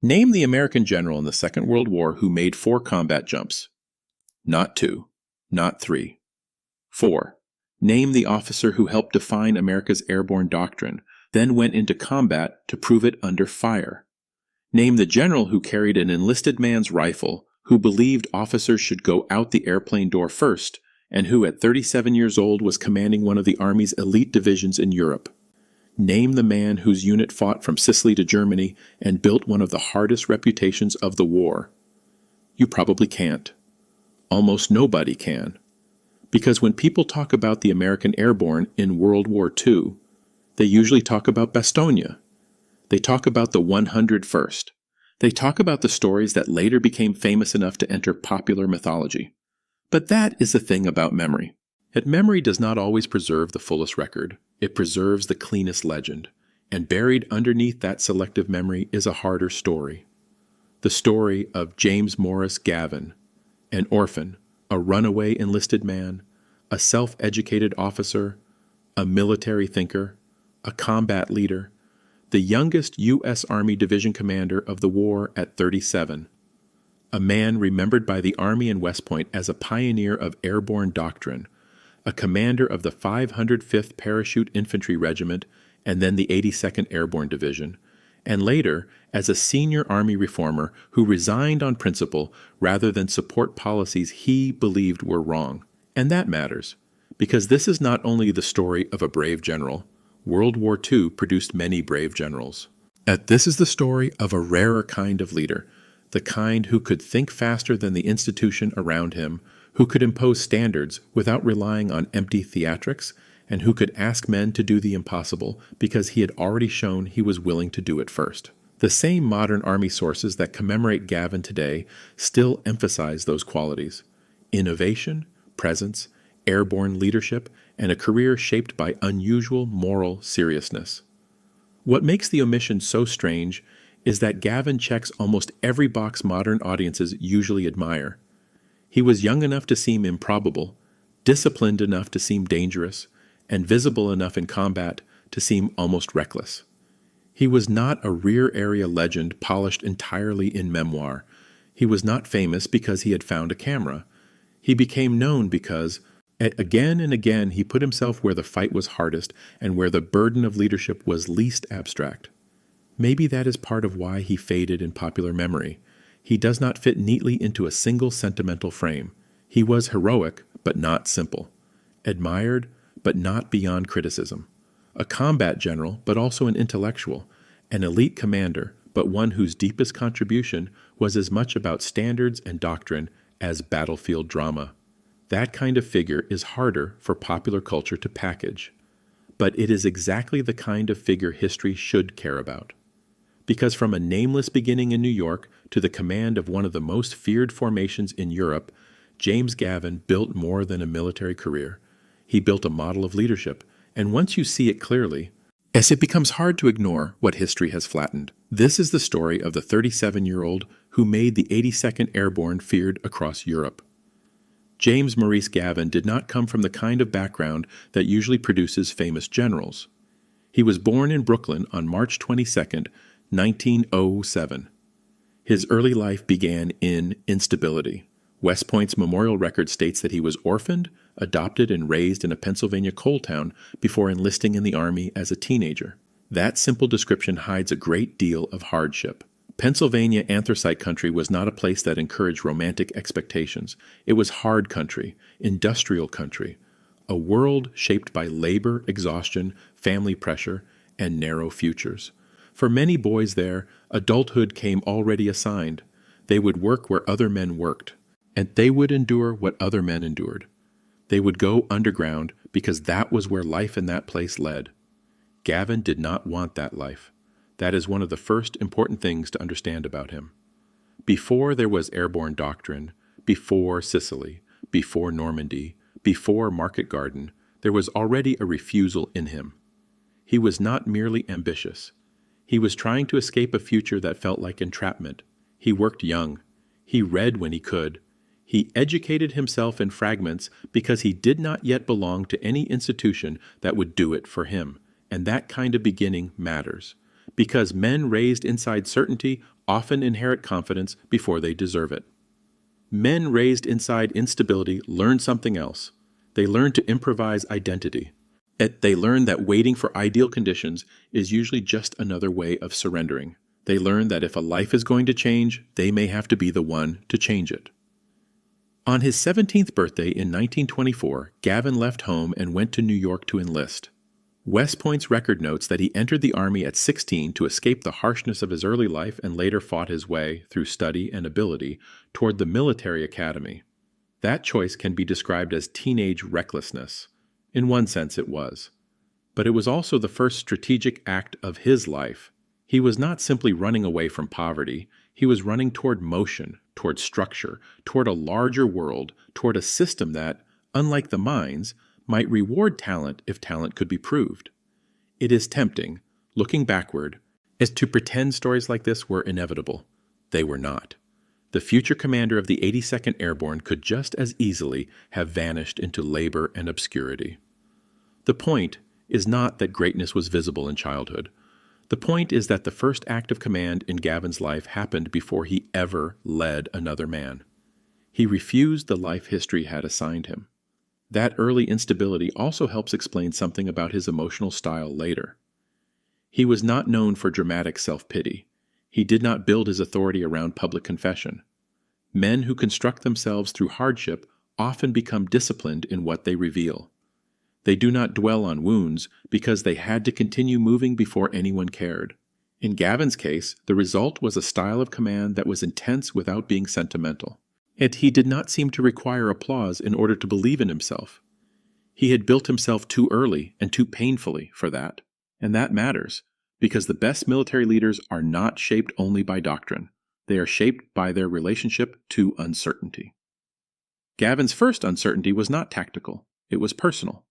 Name the American general in the Second World War who made 4 combat jumps. Not 2. Not 3. 4. Name the officer who helped define America's airborne doctrine, then went into combat to prove it under fire. Name the general who carried an enlisted man's rifle, who believed officers should go out the airplane door first, and who at 37 years old was commanding one of the Army's elite divisions in Europe. Name the man whose unit fought from Sicily to Germany and built one of the hardest reputations of the war. You probably can't. Almost nobody can. Because when people talk about the American Airborne in World War II, they usually talk about Bastogne. They talk about the 101st. They talk about the stories that later became famous enough to enter popular mythology. But that is the thing about memory. Yet memory does not always preserve the fullest record. It preserves the cleanest legend. And buried underneath that selective memory is a harder story. The story of James Morris Gavin, an orphan, a runaway enlisted man, a self-educated officer, a military thinker, a combat leader, the youngest U.S. Army division commander of the war at 37, a man remembered by the Army in West Point as a pioneer of airborne doctrine, a commander of the 505th Parachute Infantry Regiment and then the 82nd Airborne Division, and later as a senior Army reformer who resigned on principle rather than support policies he believed were wrong. And that matters, because this is not only the story of a brave general. World War II produced many brave generals. This is the story of a rarer kind of leader, the kind who could think faster than the institution around him, who could impose standards without relying on empty theatrics, and who could ask men to do the impossible because he had already shown he was willing to do it first. The same modern Army sources that commemorate Gavin today still emphasize those qualities: innovation, presence, airborne leadership, and a career shaped by unusual moral seriousness. What makes the omission so strange is that Gavin checks almost every box modern audiences usually admire. He was young enough to seem improbable, disciplined enough to seem dangerous, and visible enough in combat to seem almost reckless. He was not a rear area legend polished entirely in memoir. He was not famous because he had found a camera. He became known because, again and again, he put himself where the fight was hardest and where the burden of leadership was least abstract. Maybe that is part of why he faded in popular memory. He does not fit neatly into a single sentimental frame. He was heroic, but not simple. Admired, but not beyond criticism. A combat general, but also an intellectual. An elite commander, but one whose deepest contribution was as much about standards and doctrine as battlefield drama. That kind of figure is harder for popular culture to package. But it is exactly the kind of figure history should care about. Because from a nameless beginning in New York to the command of one of the most feared formations in Europe, James Gavin built more than a military career. He built a model of leadership, and once you see it clearly, it becomes hard to ignore what history has flattened. This is the story of the 37-year-old who made the 82nd Airborne feared across Europe. James Maurice Gavin did not come from the kind of background that usually produces famous generals. He was born in Brooklyn on March 22, 1907. His early life began in instability. West Point's memorial record states that he was orphaned, adopted, and raised in a Pennsylvania coal town before enlisting in the Army as a teenager. That simple description hides a great deal of hardship. Pennsylvania anthracite country was not a place that encouraged romantic expectations. It was hard country, industrial country, a world shaped by labor, exhaustion, family pressure, and narrow futures. For many boys there, adulthood came already assigned. They would work where other men worked, and they would endure what other men endured. They would go underground because that was where life in that place led. Gavin did not want that life. That is one of the first important things to understand about him. Before there was airborne doctrine, before Sicily, before Normandy, before Market Garden, there was already a refusal in him. He was not merely ambitious. He was trying to escape a future that felt like entrapment. He worked young. He read when he could. He educated himself in fragments because he did not yet belong to any institution that would do it for him. And that kind of beginning matters, because men raised inside certainty often inherit confidence before they deserve it. Men raised inside instability learn something else. They learn to improvise identity. They learn that waiting for ideal conditions is usually just another way of surrendering. They learn that if a life is going to change, they may have to be the one to change it. On his 17th birthday in 1924, Gavin left home and went to New York to enlist. West Point's record notes that he entered the Army at 16 to escape the harshness of his early life and later fought his way, through study and ability, toward the military academy. That choice can be described as teenage recklessness. In one sense it was. But it was also the first strategic act of his life. He was not simply running away from poverty. He was running toward motion, toward structure, toward a larger world, toward a system that, unlike the mines, might reward talent if talent could be proved. It is tempting, looking backward, as to pretend stories like this were inevitable. They were not. The future commander of the 82nd Airborne could just as easily have vanished into labor and obscurity. The point is not that greatness was visible in childhood. The point is that the first act of command in Gavin's life happened before he ever led another man. He refused the life history had assigned him. That early instability also helps explain something about his emotional style later. He was not known for dramatic self-pity. He did not build his authority around public confession. Men who construct themselves through hardship often become disciplined in what they reveal. They do not dwell on wounds because they had to continue moving before anyone cared. In Gavin's case, the result was a style of command that was intense without being sentimental. Yet he did not seem to require applause in order to believe in himself. He had built himself too early and too painfully for that. And that matters, because the best military leaders are not shaped only by doctrine. They are shaped by their relationship to uncertainty. Gavin's first uncertainty was not tactical. It was personal.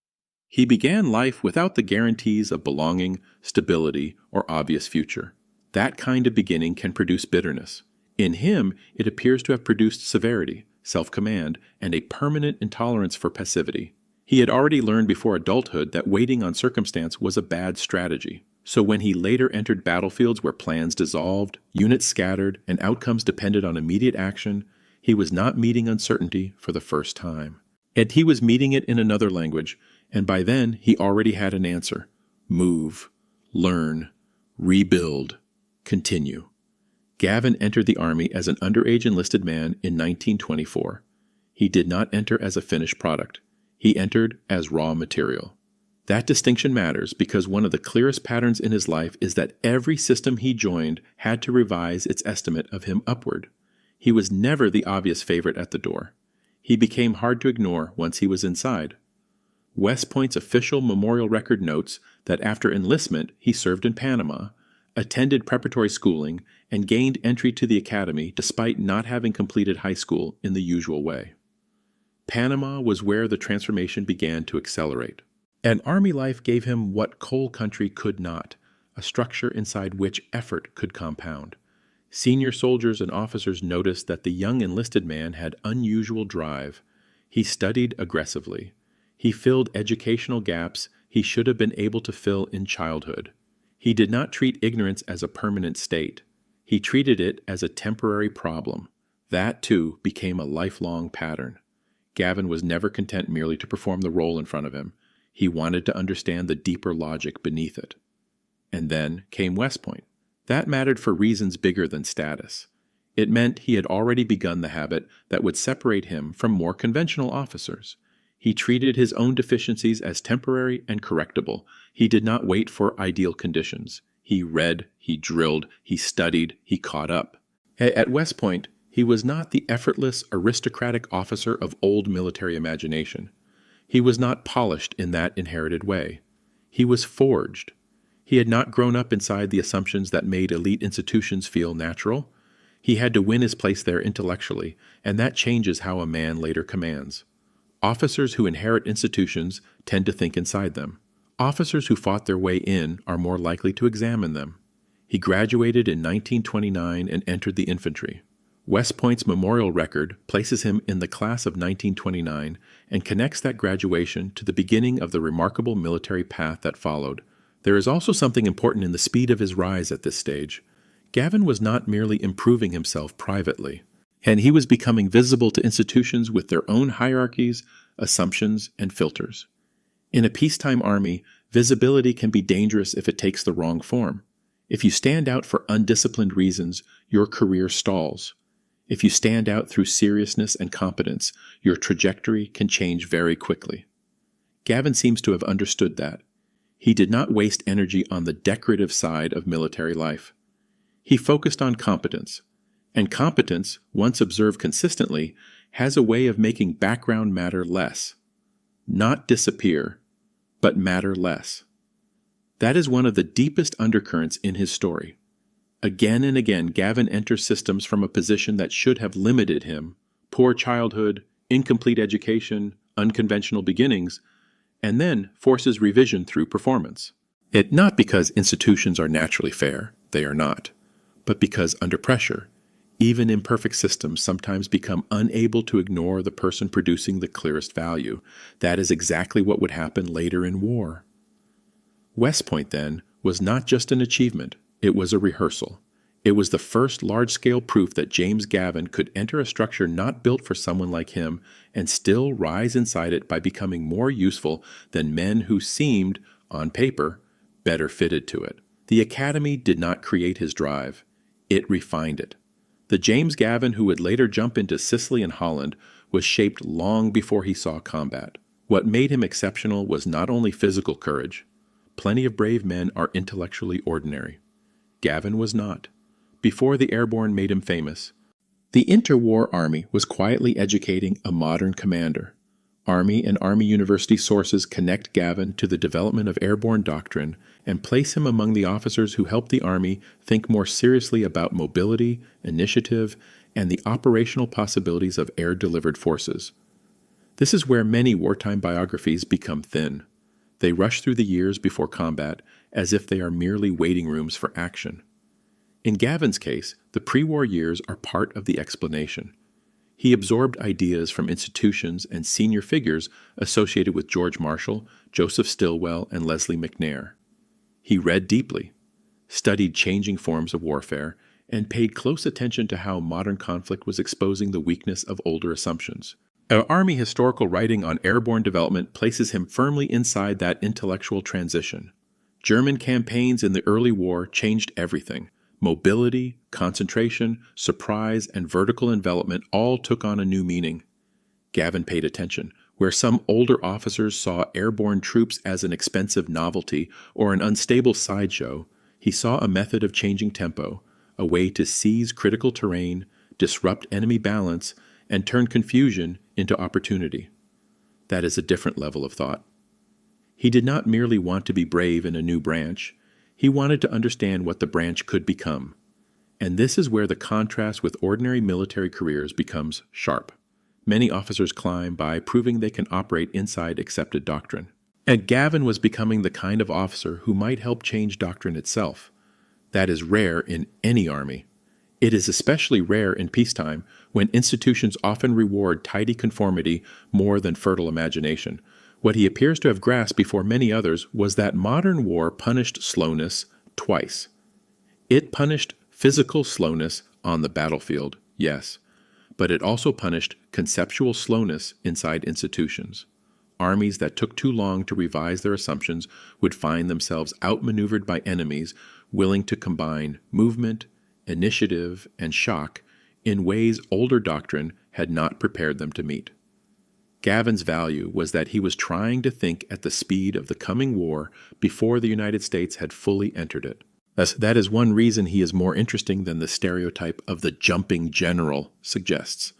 He began life without the guarantees of belonging, stability, or obvious future. That kind of beginning can produce bitterness. In him, it appears to have produced severity, self-command, and a permanent intolerance for passivity. He had already learned before adulthood that waiting on circumstance was a bad strategy. So when he later entered battlefields where plans dissolved, units scattered, and outcomes depended on immediate action, he was not meeting uncertainty for the first time. And he was meeting it in another language, and by then he already had an answer. Move, learn, rebuild, continue. Gavin entered the Army as an underage enlisted man in 1924. He did not enter as a finished product. He entered as raw material. That distinction matters because one of the clearest patterns in his life is that every system he joined had to revise its estimate of him upward. He was never the obvious favorite at the door. He became hard to ignore once he was inside. West Point's official memorial record notes that after enlistment he served in Panama, attended preparatory schooling, and gained entry to the academy despite not having completed high school in the usual way. Panama was where the transformation began to accelerate. And Army life gave him what coal country could not, a structure inside which effort could compound. Senior soldiers and officers noticed that the young enlisted man had unusual drive. He studied aggressively. He filled educational gaps he should have been able to fill in childhood. He did not treat ignorance as a permanent state. He treated it as a temporary problem. That, too, became a lifelong pattern. Gavin was never content merely to perform the role in front of him. He wanted to understand the deeper logic beneath it. And then came West Point. That mattered for reasons bigger than status. It meant he had already begun the habit that would separate him from more conventional officers. He treated his own deficiencies as temporary and correctable. He did not wait for ideal conditions. He read, he drilled, he studied, he caught up. At West Point, he was not the effortless, aristocratic officer of old military imagination. He was not polished in that inherited way. He was forged. He had not grown up inside the assumptions that made elite institutions feel natural. He had to win his place there intellectually, and that changes how a man later commands. Officers who inherit institutions tend to think inside them. Officers who fought their way in are more likely to examine them. He graduated in 1929 and entered the infantry. West Point's memorial record places him in the class of 1929 and connects that graduation to the beginning of the remarkable military path that followed, There is also something important in the speed of his rise at this stage. Gavin was not merely improving himself privately, and he was becoming visible to institutions with their own hierarchies, assumptions, and filters. In a peacetime army, visibility can be dangerous if it takes the wrong form. If you stand out for undisciplined reasons, your career stalls. If you stand out through seriousness and competence, your trajectory can change very quickly. Gavin seems to have understood that. He did not waste energy on the decorative side of military life. He focused on competence, and competence, once observed consistently, has a way of making background matter less. Not disappear, but matter less. That is one of the deepest undercurrents in his story. Again and again, Gavin enters systems from a position that should have limited him: poor childhood, incomplete education, unconventional beginnings, and then forces revision through performance. It not because institutions are naturally fair, they are not, but because under pressure, even imperfect systems sometimes become unable to ignore the person producing the clearest value. That is exactly what would happen later in war. West Point, then, was not just an achievement, it was a rehearsal. It was the first large-scale proof that James Gavin could enter a structure not built for someone like him and still rise inside it by becoming more useful than men who seemed, on paper, better fitted to it. The academy did not create his drive. It refined it. The James Gavin who would later jump into Sicily and Holland was shaped long before he saw combat. What made him exceptional was not only physical courage. Plenty of brave men are intellectually ordinary. Gavin was not. Before the Airborne made him famous, the interwar Army was quietly educating a modern commander. Army and Army University sources connect Gavin to the development of airborne doctrine and place him among the officers who helped the Army think more seriously about mobility, initiative, and the operational possibilities of air-delivered forces. This is where many wartime biographies become thin. They rush through the years before combat as if they are merely waiting rooms for action. In Gavin's case, the pre-war years are part of the explanation. He absorbed ideas from institutions and senior figures associated with George Marshall, Joseph Stilwell, and Leslie McNair. He read deeply, studied changing forms of warfare, and paid close attention to how modern conflict was exposing the weakness of older assumptions. Army historical writing on airborne development places him firmly inside that intellectual transition. German campaigns in the early war changed everything. Mobility, concentration, surprise, and vertical envelopment all took on a new meaning. Gavin paid attention. Where some older officers saw airborne troops as an expensive novelty or an unstable sideshow, he saw a method of changing tempo, a way to seize critical terrain, disrupt enemy balance, and turn confusion into opportunity. That is a different level of thought. He did not merely want to be brave in a new branch. He wanted to understand what the branch could become. And this is where the contrast with ordinary military careers becomes sharp. Many officers climb by proving they can operate inside accepted doctrine. And Gavin was becoming the kind of officer who might help change doctrine itself. That is rare in any army. It is especially rare in peacetime, when institutions often reward tidy conformity more than fertile imagination. What he appears to have grasped before many others was that modern war punished slowness twice. It punished physical slowness on the battlefield, yes, but it also punished conceptual slowness inside institutions. Armies that took too long to revise their assumptions would find themselves outmaneuvered by enemies willing to combine movement, initiative, and shock in ways older doctrine had not prepared them to meet. Gavin's value was that he was trying to think at the speed of the coming war before the United States had fully entered it. That is one reason he is more interesting than the stereotype of the jumping general suggests.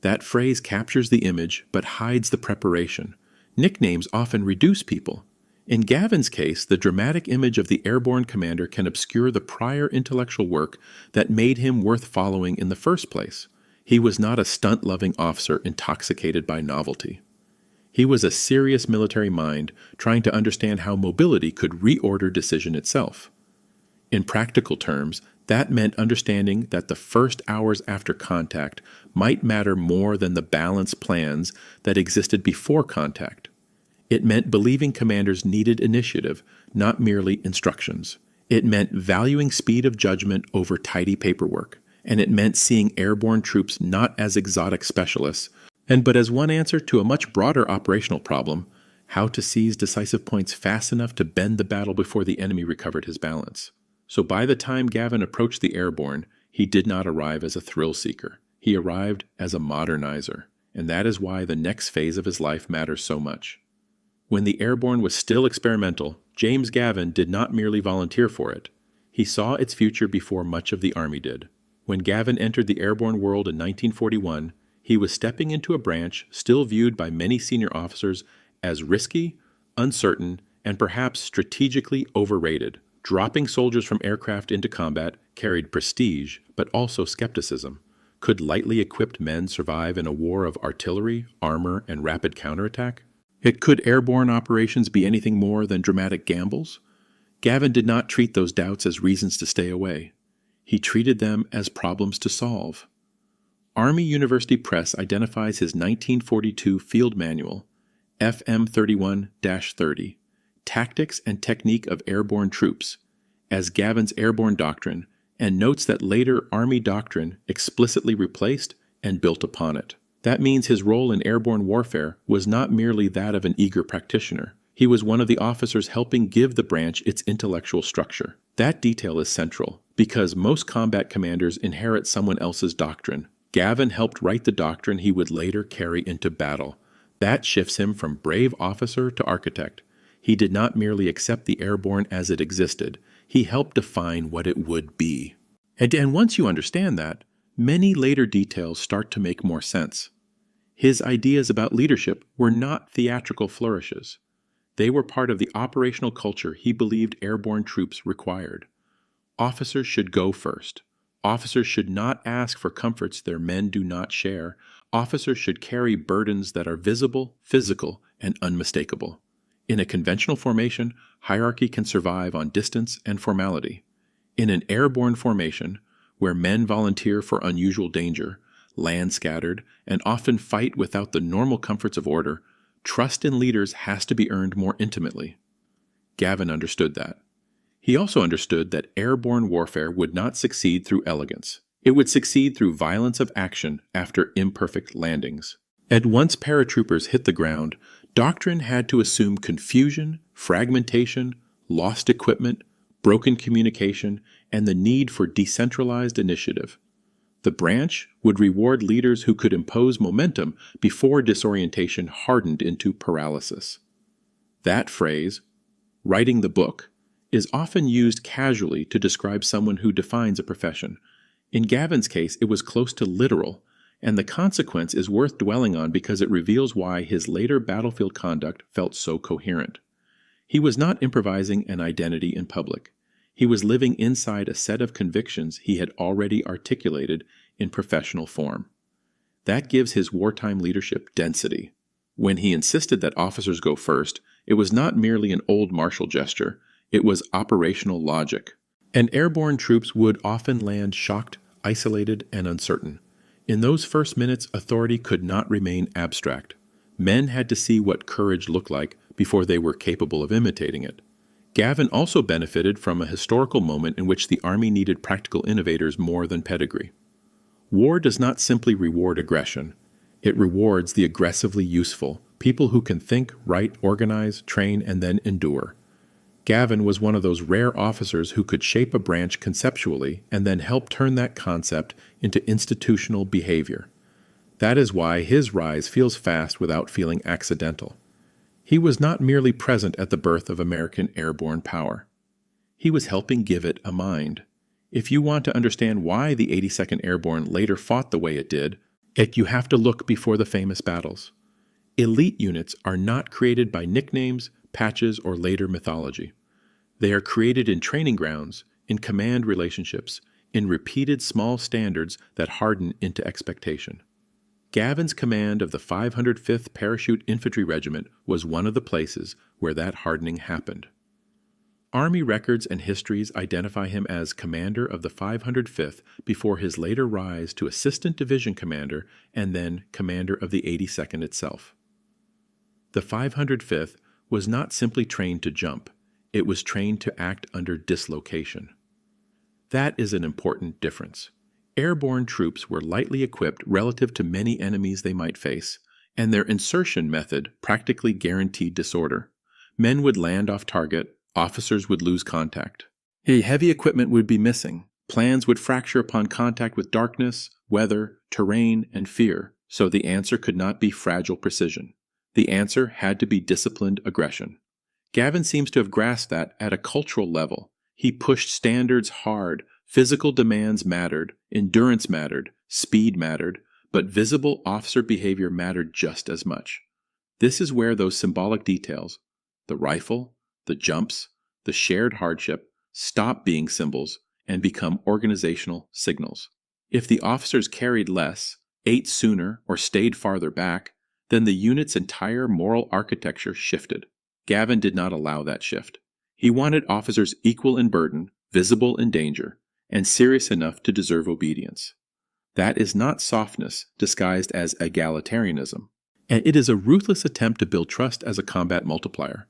That phrase captures the image but hides the preparation. Nicknames often reduce people. In Gavin's case, the dramatic image of the airborne commander can obscure the prior intellectual work that made him worth following in the first place. He was not a stunt-loving officer intoxicated by novelty. He was a serious military mind trying to understand how mobility could reorder decision itself. In practical terms, that meant understanding that the first hours after contact might matter more than the balanced plans that existed before contact. It meant believing commanders needed initiative, not merely instructions. It meant valuing speed of judgment over tidy paperwork, and it meant seeing airborne troops not as exotic specialists, but as one answer to a much broader operational problem: how to seize decisive points fast enough to bend the battle before the enemy recovered his balance. So by the time Gavin approached the airborne, he did not arrive as a thrill seeker. He arrived as a modernizer, and that is why the next phase of his life matters so much. When the airborne was still experimental, James Gavin did not merely volunteer for it. He saw its future before much of the Army did. When Gavin entered the airborne world in 1941, he was stepping into a branch still viewed by many senior officers as risky, uncertain, and perhaps strategically overrated. Dropping soldiers from aircraft into combat carried prestige, but also skepticism. Could lightly equipped men survive in a war of artillery, armor, and rapid counterattack? Could airborne operations be anything more than dramatic gambles? Gavin did not treat those doubts as reasons to stay away. He treated them as problems to solve. Army University Press identifies his 1942 field manual, FM 31-30, Tactics and Technique of Airborne Troops, as Gavin's airborne doctrine, and notes that later Army doctrine explicitly replaced and built upon it. That means his role in airborne warfare was not merely that of an eager practitioner. He was one of the officers helping give the branch its intellectual structure. That detail is central, because most combat commanders inherit someone else's doctrine. Gavin helped write the doctrine he would later carry into battle. That shifts him from brave officer to architect. He did not merely accept the airborne as it existed. He helped define what it would be. And once you understand that, many later details start to make more sense. His ideas about leadership were not theatrical flourishes. They were part of the operational culture he believed airborne troops required. Officers should go first. Officers should not ask for comforts their men do not share. Officers should carry burdens that are visible, physical, and unmistakable. In a conventional formation, hierarchy can survive on distance and formality. In an airborne formation, where men volunteer for unusual danger, land scattered, and often fight without the normal comforts of order, trust in leaders has to be earned more intimately. Gavin understood that. He also understood that airborne warfare would not succeed through elegance. It would succeed through violence of action after imperfect landings. And once paratroopers hit the ground, doctrine had to assume confusion, fragmentation, lost equipment, broken communication, and the need for decentralized initiative. The branch would reward leaders who could impose momentum before disorientation hardened into paralysis. That phrase, writing the book, is often used casually to describe someone who defines a profession. In Gavin's case, it was close to literal, and the consequence is worth dwelling on because it reveals why his later battlefield conduct felt so coherent. He was not improvising an identity in public. He was living inside a set of convictions he had already articulated in professional form. That gives his wartime leadership density. When he insisted that officers go first, it was not merely an old martial gesture, it was operational logic. And airborne troops would often land shocked, isolated, and uncertain. In those first minutes, authority could not remain abstract. Men had to see what courage looked like before they were capable of imitating it. Gavin also benefited from a historical moment in which the Army needed practical innovators more than pedigree. War does not simply reward aggression. It rewards the aggressively useful, people who can think, write, organize, train, and then endure. Gavin was one of those rare officers who could shape a branch conceptually and then help turn that concept into institutional behavior. That is why his rise feels fast without feeling accidental. He was not merely present at the birth of American airborne power. He was helping give it a mind. If you want to understand why the 82nd Airborne later fought the way it did, you have to look before the famous battles. Elite units are not created by nicknames, patches, or later mythology. They are created in training grounds, in command relationships, in repeated small standards that harden into expectation. Gavin's command of the 505th Parachute Infantry Regiment was one of the places where that hardening happened. Army records and histories identify him as commander of the 505th before his later rise to assistant division commander and then commander of the 82nd itself. The 505th was not simply trained to jump. It was trained to act under dislocation. That is an important difference. Airborne troops were lightly equipped relative to many enemies they might face, and their insertion method practically guaranteed disorder. Men would land off target, officers would lose contact. Heavy equipment would be missing. Plans would fracture upon contact with darkness, weather, terrain, and fear, so the answer could not be fragile precision. The answer had to be disciplined aggression. Gavin seems to have grasped that at a cultural level. He pushed standards hard. Physical demands mattered, endurance mattered, speed mattered, but visible officer behavior mattered just as much. This is where those symbolic details, the rifle, the jumps, the shared hardship, stop being symbols and become organizational signals. If the officers carried less, ate sooner, or stayed farther back, then the unit's entire moral architecture shifted. Gavin did not allow that shift. He wanted officers equal in burden, visible in danger, and serious enough to deserve obedience. That is not softness disguised as egalitarianism, and it is a ruthless attempt to build trust as a combat multiplier.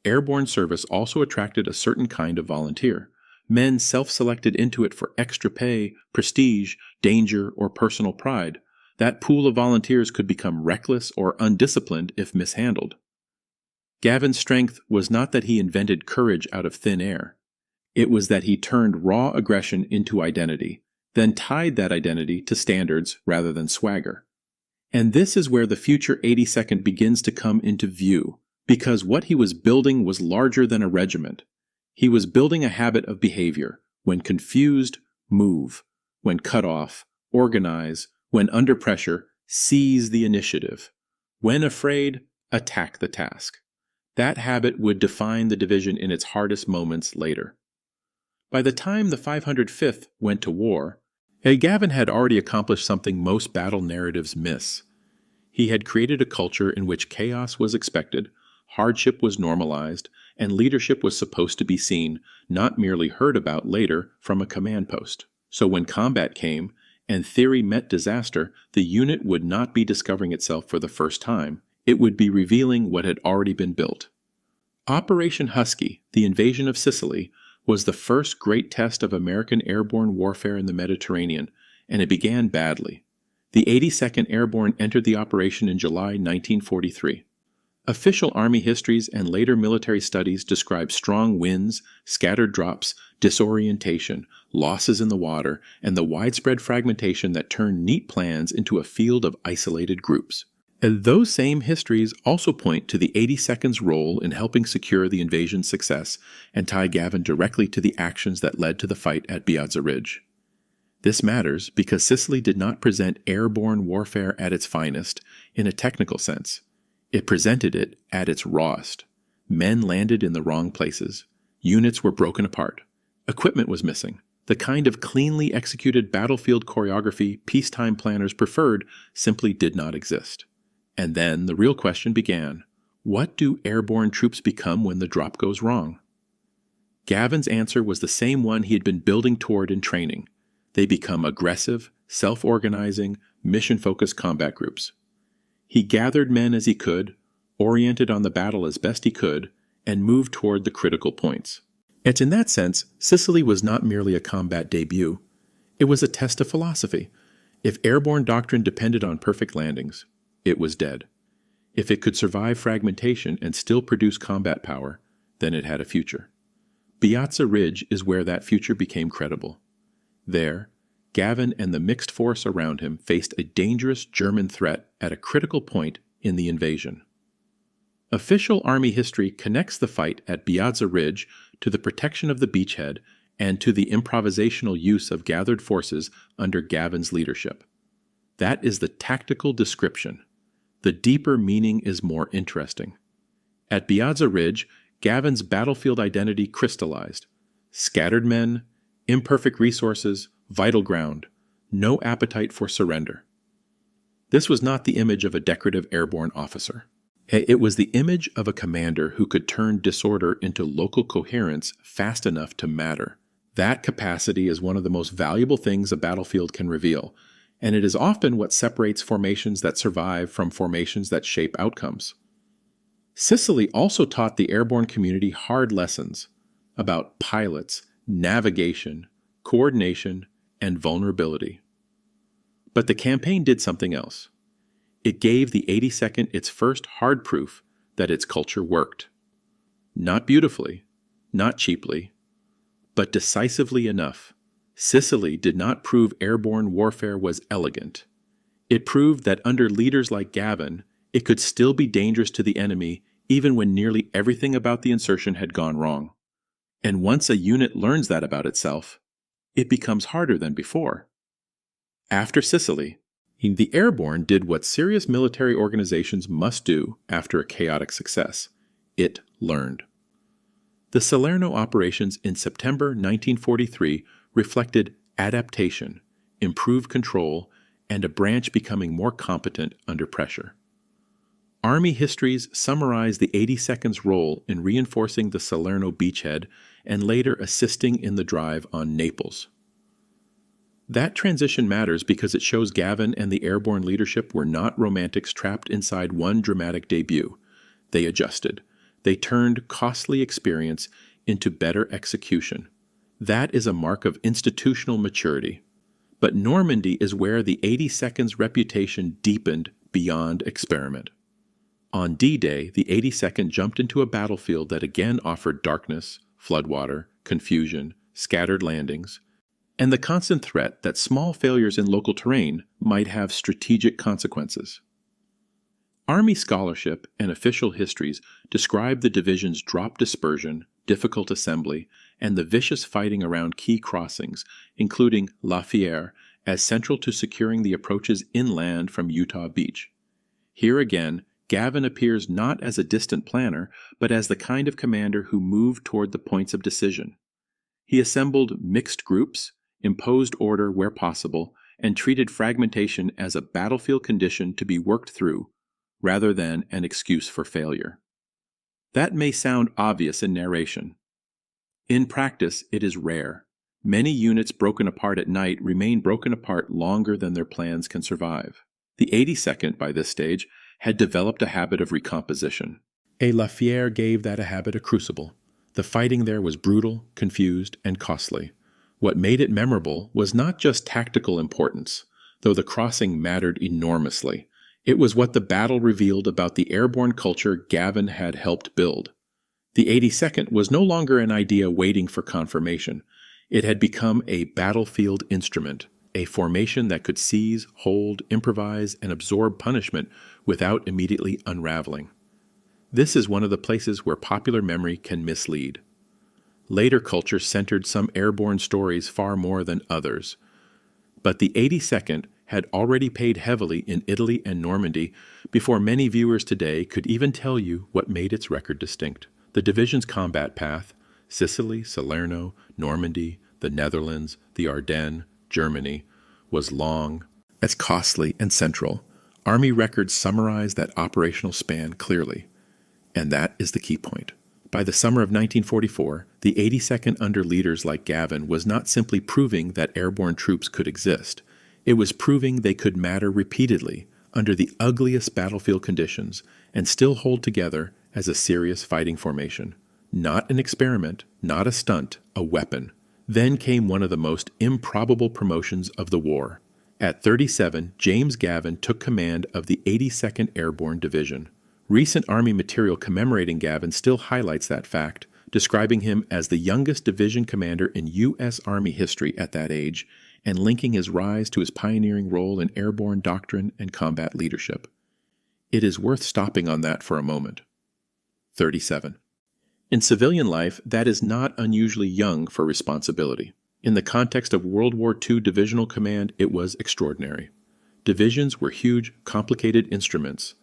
Airborne service also attracted a certain kind of volunteer. Men self-selected into it for extra pay, prestige, danger, or personal pride. That pool of volunteers could become reckless or undisciplined if mishandled. Gavin's strength was not that he invented courage out of thin air. It was that he turned raw aggression into identity, then tied that identity to standards rather than swagger. And this is where the future 82nd begins to come into view, because what he was building was larger than a regiment. He was building a habit of behavior. When confused, move. When cut off, organize. When under pressure, seize the initiative. When afraid, attack the task. That habit would define the division in its hardest moments later. By the time the 505th went to war, Gavin had already accomplished something most battle narratives miss. He had created a culture in which chaos was expected, hardship was normalized, and leadership was supposed to be seen, not merely heard about later, from a command post. So when combat came, and theory met disaster, the unit would not be discovering itself for the first time. It would be revealing what had already been built. Operation Husky, the invasion of Sicily, was the first great test of American airborne warfare in the Mediterranean, and it began badly. The 82nd Airborne entered the operation in July 1943. Official Army histories and later military studies describe strong winds, scattered drops, disorientation, losses in the water, and the widespread fragmentation that turned neat plans into a field of isolated groups. And those same histories also point to the 82nd's role in helping secure the invasion's success and tie Gavin directly to the actions that led to the fight at Piazza Ridge. This matters because Sicily did not present airborne warfare at its finest in a technical sense. It presented it at its rawest. Men landed in the wrong places. Units were broken apart. Equipment was missing. The kind of cleanly executed battlefield choreography peacetime planners preferred simply did not exist. And then the real question began. What do airborne troops become when the drop goes wrong? Gavin's answer was the same one he had been building toward in training. They become aggressive, self-organizing, mission-focused combat groups. He gathered men as he could, oriented on the battle as best he could, and moved toward the critical points. And in that sense, Sicily was not merely a combat debut. It was a test of philosophy. If airborne doctrine depended on perfect landings, it was dead. If it could survive fragmentation and still produce combat power, then it had a future. Piazza Ridge is where that future became credible. There, Gavin and the mixed force around him faced a dangerous German threat at a critical point in the invasion. Official Army history connects the fight at Piazza Ridge to the protection of the beachhead and to the improvisational use of gathered forces under Gavin's leadership. That is the tactical description. The deeper meaning is more interesting. At Piazza Ridge, Gavin's battlefield identity crystallized. Scattered men, imperfect resources, vital ground, no appetite for surrender. This was not the image of a decorative airborne officer. It was the image of a commander who could turn disorder into local coherence fast enough to matter. That capacity is one of the most valuable things a battlefield can reveal, and it is often what separates formations that survive from formations that shape outcomes. Sicily also taught the airborne community hard lessons about pilots, navigation, coordination, and vulnerability. But the campaign did something else. It gave the 82nd its first hard proof that its culture worked. Not beautifully, not cheaply, but decisively enough. Sicily did not prove airborne warfare was elegant. It proved that under leaders like Gavin, it could still be dangerous to the enemy even when nearly everything about the insertion had gone wrong. And once a unit learns that about itself, it becomes harder than before. After Sicily, the airborne did what serious military organizations must do after a chaotic success. It learned. The Salerno operations in September 1943 reflected adaptation, improved control, and a branch becoming more competent under pressure. Army histories summarize the 82nd's role in reinforcing the Salerno beachhead and later assisting in the drive on Naples. That transition matters because it shows Gavin and the airborne leadership were not romantics trapped inside one dramatic debut. They adjusted. They turned costly experience into better execution. That is a mark of institutional maturity. But Normandy is where the 82nd's reputation deepened beyond experiment. On D-Day, the 82nd jumped into a battlefield that again offered darkness, floodwater, confusion, scattered landings, and the constant threat that small failures in local terrain might have strategic consequences. Army scholarship and official histories describe the division's drop dispersion, difficult assembly, and the vicious fighting around key crossings, including La Fière, as central to securing the approaches inland from Utah Beach. Here again, Gavin appears not as a distant planner, but as the kind of commander who moved toward the points of decision. He assembled mixed groups, imposed order where possible, and treated fragmentation as a battlefield condition to be worked through, rather than an excuse for failure. That may sound obvious in narration. In practice, it is rare. Many units broken apart at night remain broken apart longer than their plans can survive. The 82nd, by this stage, had developed a habit of recomposition. Et La Fière gave that a habit a crucible. The fighting there was brutal, confused, and costly. What made it memorable was not just tactical importance, though the crossing mattered enormously. It was what the battle revealed about the airborne culture Gavin had helped build. The 82nd was no longer an idea waiting for confirmation. It had become a battlefield instrument, a formation that could seize, hold, improvise, and absorb punishment without immediately unraveling. This is one of the places where popular memory can mislead. Later culture centered some airborne stories far more than others. But the 82nd had already paid heavily in Italy and Normandy before many viewers today could even tell you what made its record distinct. The division's combat path, Sicily, Salerno, Normandy, the Netherlands, the Ardennes, Germany, was long, as costly and central. Army records summarize that operational span clearly. And that is the key point. By the summer of 1944, the 82nd under leaders like Gavin was not simply proving that airborne troops could exist. It was proving they could matter repeatedly under the ugliest battlefield conditions and still hold together as a serious fighting formation. Not an experiment, not a stunt, a weapon. Then came one of the most improbable promotions of the war. At 37, James Gavin took command of the 82nd Airborne Division. Recent Army material commemorating Gavin still highlights that fact, describing him as the youngest division commander in U.S. Army history at that age, and linking his rise to his pioneering role in airborne doctrine and combat leadership. It is worth stopping on that for a moment. 37. In civilian life, that is not unusually young for responsibility. In the context of World War II divisional command, it was extraordinary. Divisions were huge, complicated instruments.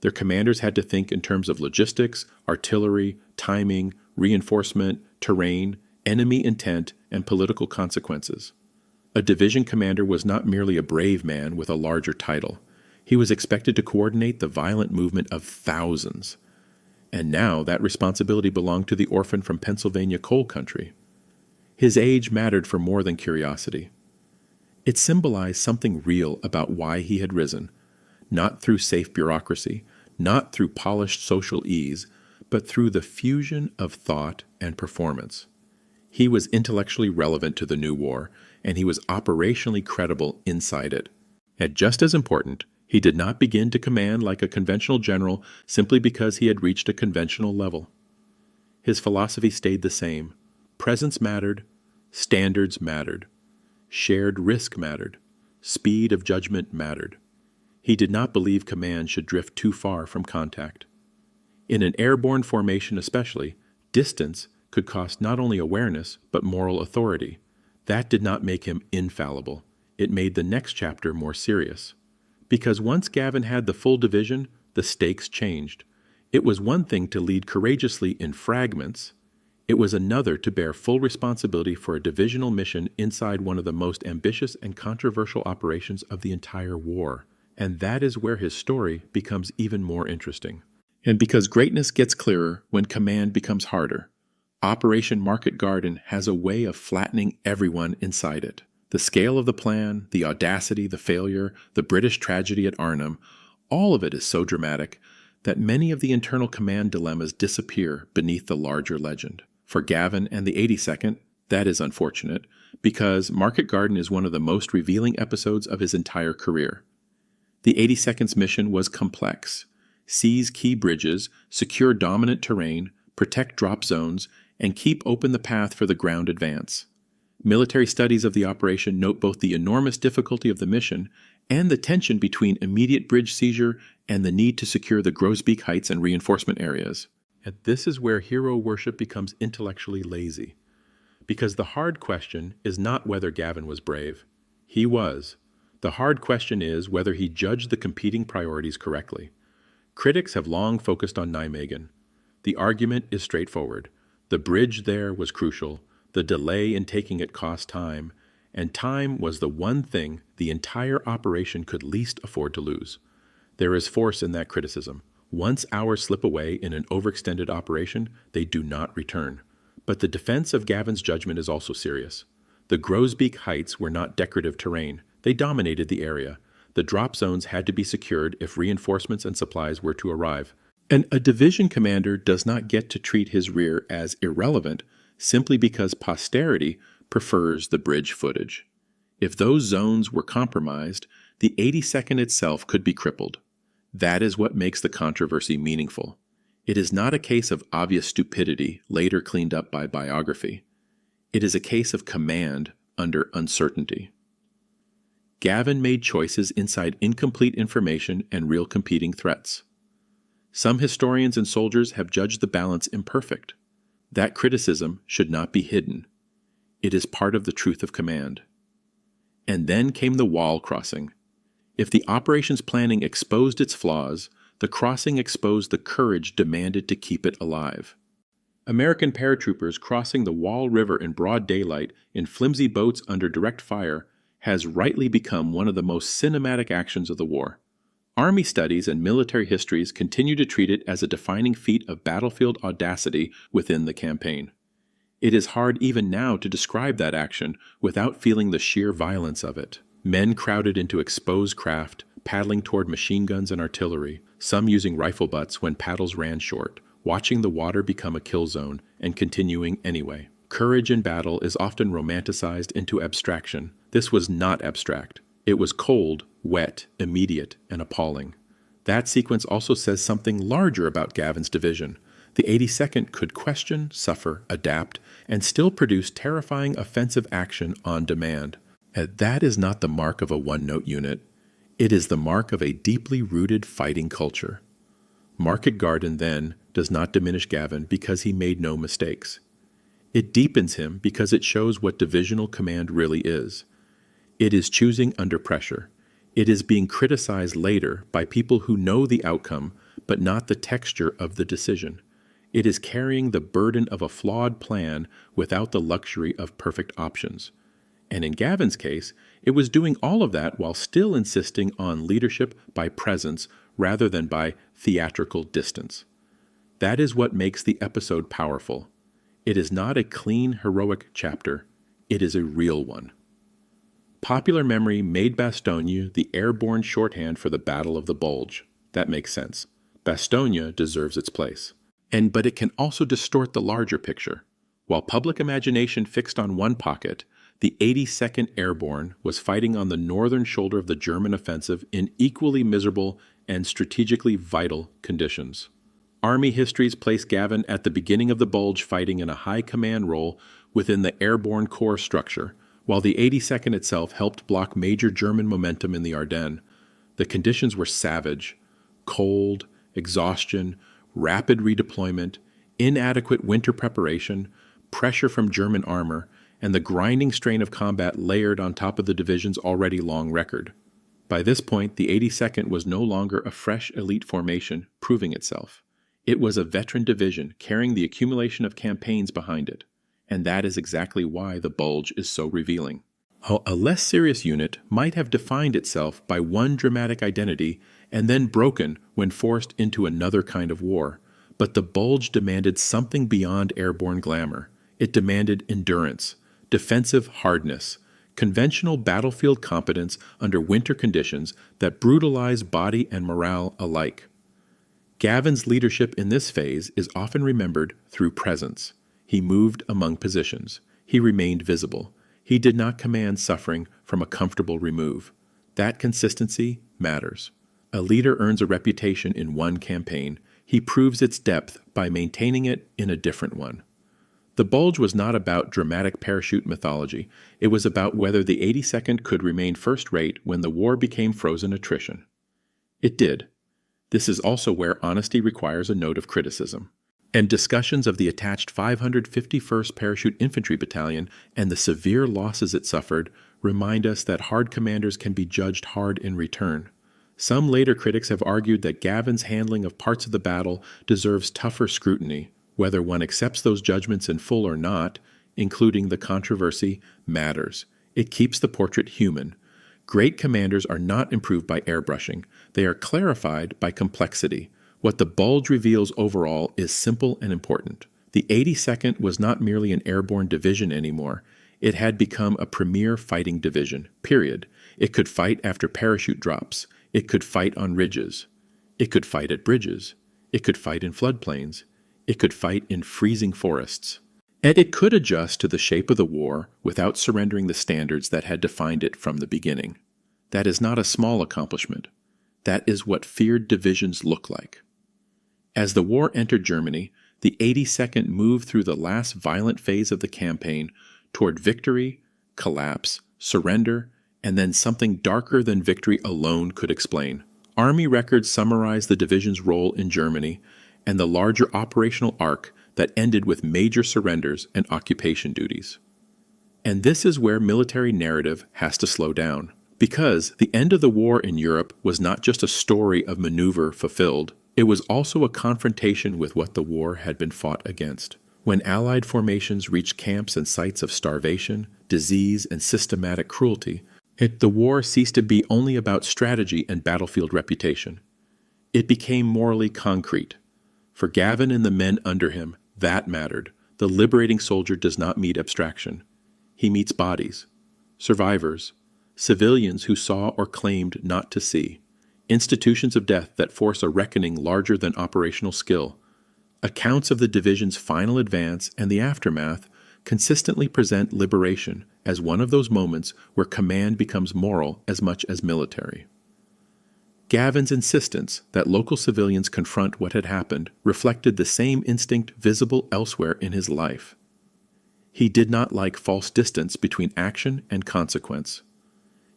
Their commanders had to think in terms of logistics, artillery, timing, reinforcement, terrain, enemy intent, and political consequences. A division commander was not merely a brave man with a larger title. He was expected to coordinate the violent movement of thousands. And now that responsibility belonged to the orphan from Pennsylvania coal country. His age mattered for more than curiosity. It symbolized something real about why he had risen, not through safe bureaucracy, not through polished social ease, but through the fusion of thought and performance. He was intellectually relevant to the new war, and he was operationally credible inside it. And just as important, he did not begin to command like a conventional general simply because he had reached a conventional level. His philosophy stayed the same. Presence mattered, standards mattered, shared risk mattered, speed of judgment mattered. He did not believe command should drift too far from contact. In an airborne formation especially, distance could cost not only awareness but moral authority. That did not make him infallible. It made the next chapter more serious. Because once Gavin had the full division, the stakes changed. It was one thing to lead courageously in fragments. It was another to bear full responsibility for a divisional mission inside one of the most ambitious and controversial operations of the entire war. And that is where his story becomes even more interesting. And because greatness gets clearer when command becomes harder, Operation Market Garden has a way of flattening everyone inside it. The scale of the plan, the audacity, the failure, the British tragedy at Arnhem, all of it is so dramatic that many of the internal command dilemmas disappear beneath the larger legend. For Gavin and the 82nd, that is unfortunate, because Market Garden is one of the most revealing episodes of his entire career. The 82nd's mission was complex: seize key bridges, secure dominant terrain, protect drop zones, and keep open the path for the ground advance. Military studies of the operation note both the enormous difficulty of the mission and the tension between immediate bridge seizure and the need to secure the Grosbeak Heights and reinforcement areas. And this is where hero worship becomes intellectually lazy. Because the hard question is not whether Gavin was brave. He was. The hard question is whether he judged the competing priorities correctly. Critics have long focused on Nijmegen. The argument is straightforward. The bridge there was crucial. The delay in taking it cost time, and time was the one thing the entire operation could least afford to lose. There is force in that criticism. Once hours slip away in an overextended operation, they do not return. But the defense of Gavin's judgment is also serious. The Grosbeak Heights were not decorative terrain. They dominated the area. The drop zones had to be secured if reinforcements and supplies were to arrive. And a division commander does not get to treat his rear as irrelevant simply because posterity prefers the bridge footage. If those zones were compromised, the 82nd itself could be crippled. That is what makes the controversy meaningful. It is not a case of obvious stupidity later cleaned up by biography. It is a case of command under uncertainty. Gavin made choices inside incomplete information and real competing threats. Some historians and soldiers have judged the balance imperfect. That criticism should not be hidden. It is part of the truth of command. And then came the wall crossing. If the operations planning exposed its flaws, the crossing exposed the courage demanded to keep it alive. American paratroopers crossing the Wall River in broad daylight in flimsy boats under direct fire has rightly become one of the most cinematic actions of the war. Army studies and military histories continue to treat it as a defining feat of battlefield audacity within the campaign. It is hard even now to describe that action without feeling the sheer violence of it. Men crowded into exposed craft, paddling toward machine guns and artillery, some using rifle butts when paddles ran short, watching the water become a kill zone and continuing anyway. Courage in battle is often romanticized into abstraction. This was not abstract. It was cold, wet, immediate, and appalling. That sequence also says something larger about Gavin's division. The 82nd could question, suffer, adapt, and still produce terrifying offensive action on demand. And that is not the mark of a one-note unit. It is the mark of a deeply rooted fighting culture. Market Garden, then, does not diminish Gavin because he made no mistakes. It deepens him because it shows what divisional command really is. It is choosing under pressure. It is being criticized later by people who know the outcome but not the texture of the decision. It is carrying the burden of a flawed plan without the luxury of perfect options. And in Gavin's case, it was doing all of that while still insisting on leadership by presence rather than by theatrical distance. That is what makes the episode powerful. It is not a clean, heroic chapter. It is a real one. Popular memory made Bastogne the airborne shorthand for the Battle of the Bulge. That makes sense. Bastogne deserves its place. But it can also distort the larger picture. While public imagination fixed on one pocket, the 82nd Airborne was fighting on the northern shoulder of the German offensive in equally miserable and strategically vital conditions. Army histories place Gavin at the beginning of the Bulge fighting in a high command role within the airborne corps structure, while the 82nd itself helped block major German momentum in the Ardennes. The conditions were savage: cold, exhaustion, rapid redeployment, inadequate winter preparation, pressure from German armor, and the grinding strain of combat layered on top of the division's already long record. By this point, the 82nd was no longer a fresh elite formation proving itself. It was a veteran division carrying the accumulation of campaigns behind it, and that is exactly why the Bulge is so revealing. A less serious unit might have defined itself by one dramatic identity and then broken when forced into another kind of war, but the Bulge demanded something beyond airborne glamour. It demanded endurance, defensive hardness, conventional battlefield competence under winter conditions that brutalize body and morale alike. Gavin's leadership in this phase is often remembered through presence. He moved among positions. He remained visible. He did not command suffering from a comfortable remove. That consistency matters. A leader earns a reputation in one campaign. He proves its depth by maintaining it in a different one. The Bulge was not about dramatic parachute mythology. It was about whether the 82nd could remain first-rate when the war became frozen attrition. It did. This is also where honesty requires a note of criticism. And discussions of the attached 551st Parachute Infantry Battalion and the severe losses it suffered remind us that hard commanders can be judged hard in return. Some later critics have argued that Gavin's handling of parts of the battle deserves tougher scrutiny. Whether one accepts those judgments in full or not, including the controversy, matters. It keeps the portrait human. Great commanders are not improved by airbrushing. They are clarified by complexity. What the Bulge reveals overall is simple and important. The 82nd was not merely an airborne division anymore. It had become a premier fighting division, period. It could fight after parachute drops. It could fight on ridges. It could fight at bridges. It could fight in floodplains. It could fight in freezing forests. And it could adjust to the shape of the war without surrendering the standards that had defined it from the beginning. That is not a small accomplishment. That is what feared divisions look like. As the war entered Germany, the 82nd moved through the last violent phase of the campaign toward victory, collapse, surrender, and then something darker than victory alone could explain. Army records summarize the division's role in Germany and the larger operational arc that ended with major surrenders and occupation duties. And this is where military narrative has to slow down, because the end of the war in Europe was not just a story of maneuver fulfilled, it was also a confrontation with what the war had been fought against. When Allied formations reached camps and sites of starvation, disease, and systematic cruelty, the war ceased to be only about strategy and battlefield reputation. It became morally concrete. For Gavin and the men under him, that mattered. The liberating soldier does not meet abstraction. He meets bodies, survivors, civilians who saw or claimed not to see, institutions of death that force a reckoning larger than operational skill. Accounts of the division's final advance and the aftermath consistently present liberation as one of those moments where command becomes moral as much as military. Gavin's insistence that local civilians confront what had happened reflected the same instinct visible elsewhere in his life. He did not like false distance between action and consequence.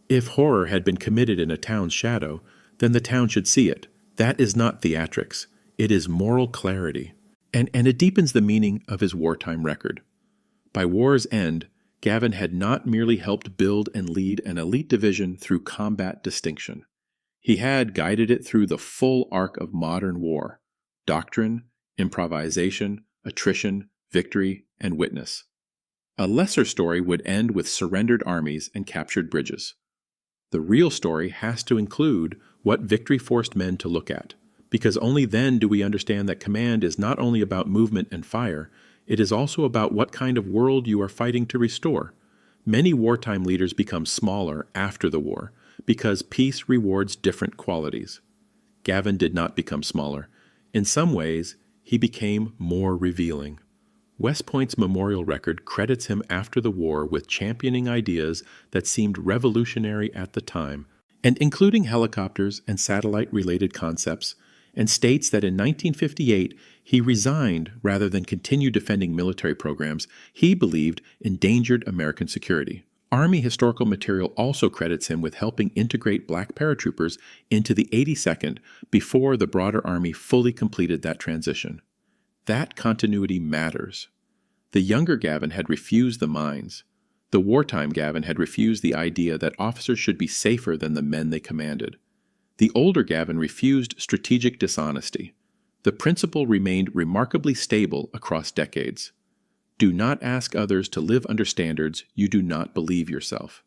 If horror had been committed in a town's shadow, then the town should see it. That is not theatrics. It is moral clarity. And it deepens the meaning of his wartime record. By war's end, Gavin had not merely helped build and lead an elite division through combat distinction. He had guided it through the full arc of modern war: doctrine, improvisation, attrition, victory, and witness. A lesser story would end with surrendered armies and captured bridges. The real story has to include what victory forced men to look at, because only then do we understand that command is not only about movement and fire, it is also about what kind of world you are fighting to restore. Many wartime leaders become smaller after the war, because peace rewards different qualities. Gavin did not become smaller. In some ways, he became more revealing. West Point's memorial record credits him after the war with championing ideas that seemed revolutionary at the time, and including helicopters and satellite-related concepts, and states that in 1958 he resigned rather than continue defending military programs he believed endangered American security. Army historical material also credits him with helping integrate black paratroopers into the 82nd before the broader Army fully completed that transition. That continuity matters. The younger Gavin had refused the mines. The wartime Gavin had refused the idea that officers should be safer than the men they commanded. The older Gavin refused strategic dishonesty. The principle remained remarkably stable across decades. Do not ask others to live under standards you do not believe yourself.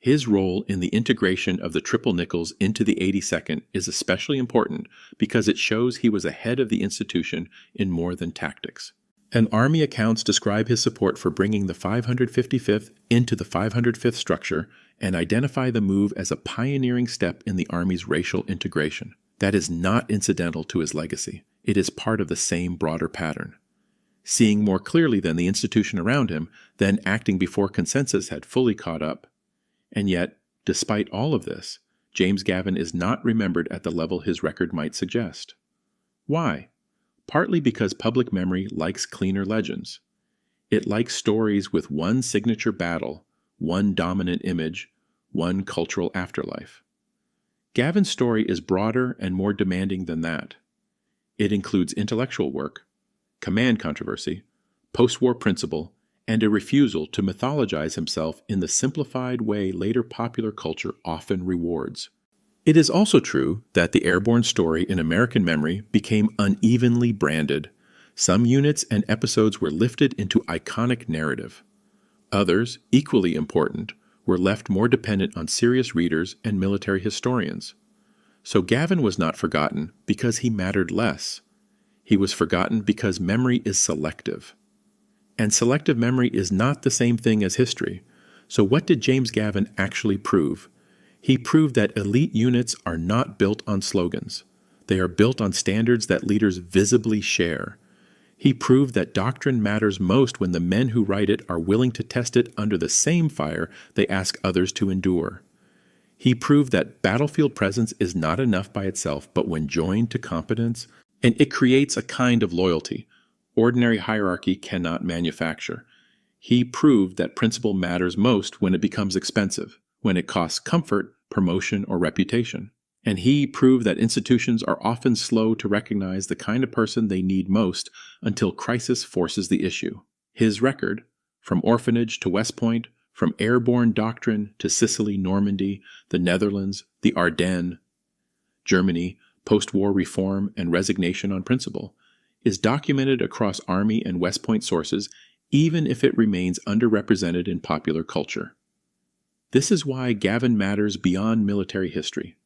His role in the integration of the triple nickels into the 82nd is especially important because it shows he was ahead of the institution in more than tactics. And Army accounts describe his support for bringing the 555th into the 505th structure and identify the move as a pioneering step in the Army's racial integration. That is not incidental to his legacy. It is part of the same broader pattern. Seeing more clearly than the institution around him, then acting before consensus had fully caught up. And yet, despite all of this, James Gavin is not remembered at the level his record might suggest. Why? Partly because public memory likes cleaner legends. It likes stories with one signature battle, one dominant image, one cultural afterlife. Gavin's story is broader and more demanding than that. It includes intellectual work, command controversy, post-war principle, and a refusal to mythologize himself in the simplified way later popular culture often rewards. It is also true that the airborne story in American memory became unevenly branded. Some units and episodes were lifted into iconic narrative. Others, equally important, were left more dependent on serious readers and military historians. So Gavin was not forgotten because he mattered less. He was forgotten because memory is selective. And selective memory is not the same thing as history. So what did James Gavin actually prove? He proved that elite units are not built on slogans. They are built on standards that leaders visibly share. He proved that doctrine matters most when the men who write it are willing to test it under the same fire they ask others to endure. He proved that battlefield presence is not enough by itself, but when joined to competence, and it creates a kind of loyalty ordinary hierarchy cannot manufacture. He proved that principle matters most when it becomes expensive, when it costs comfort, promotion, or reputation. And he proved that institutions are often slow to recognize the kind of person they need most until crisis forces the issue. His record, from orphanage to West Point, from airborne doctrine to Sicily, Normandy, the Netherlands, the Ardennes, Germany, post-war reform and resignation on principle, is documented across Army and West Point sources even if it remains underrepresented in popular culture. This is why Gavin matters beyond military history.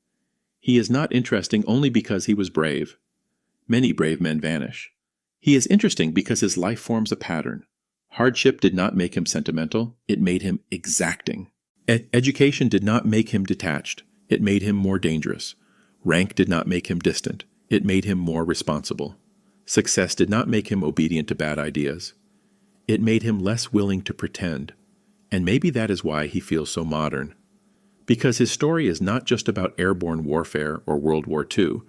He is not interesting only because he was brave. Many brave men vanish. He is interesting because his life forms a pattern. Hardship did not make him sentimental, it made him exacting. Education did not make him detached, it made him more dangerous. Rank did not make him distant, it made him more responsible. Success did not make him obedient to bad ideas. It made him less willing to pretend. And maybe that is why he feels so modern. Because his story is not just about airborne warfare or World War II.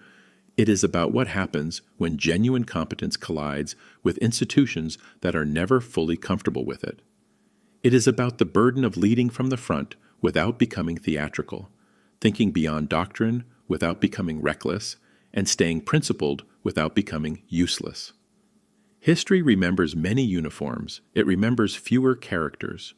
It is about what happens when genuine competence collides with institutions that are never fully comfortable with it. It is about the burden of leading from the front without becoming theatrical, thinking beyond doctrine without becoming reckless, and staying principled without becoming useless. History remembers many uniforms. It remembers fewer characters.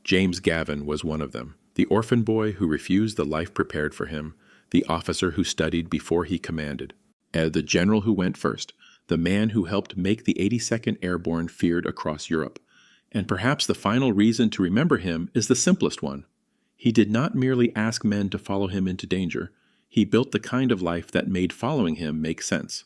James Gavin was one of them, the orphan boy who refused the life prepared for him, the officer who studied before he commanded, the general who went first, the man who helped make the 82nd Airborne feared across Europe. And perhaps the final reason to remember him is the simplest one. He did not merely ask men to follow him into danger. He built the kind of life that made following him make sense.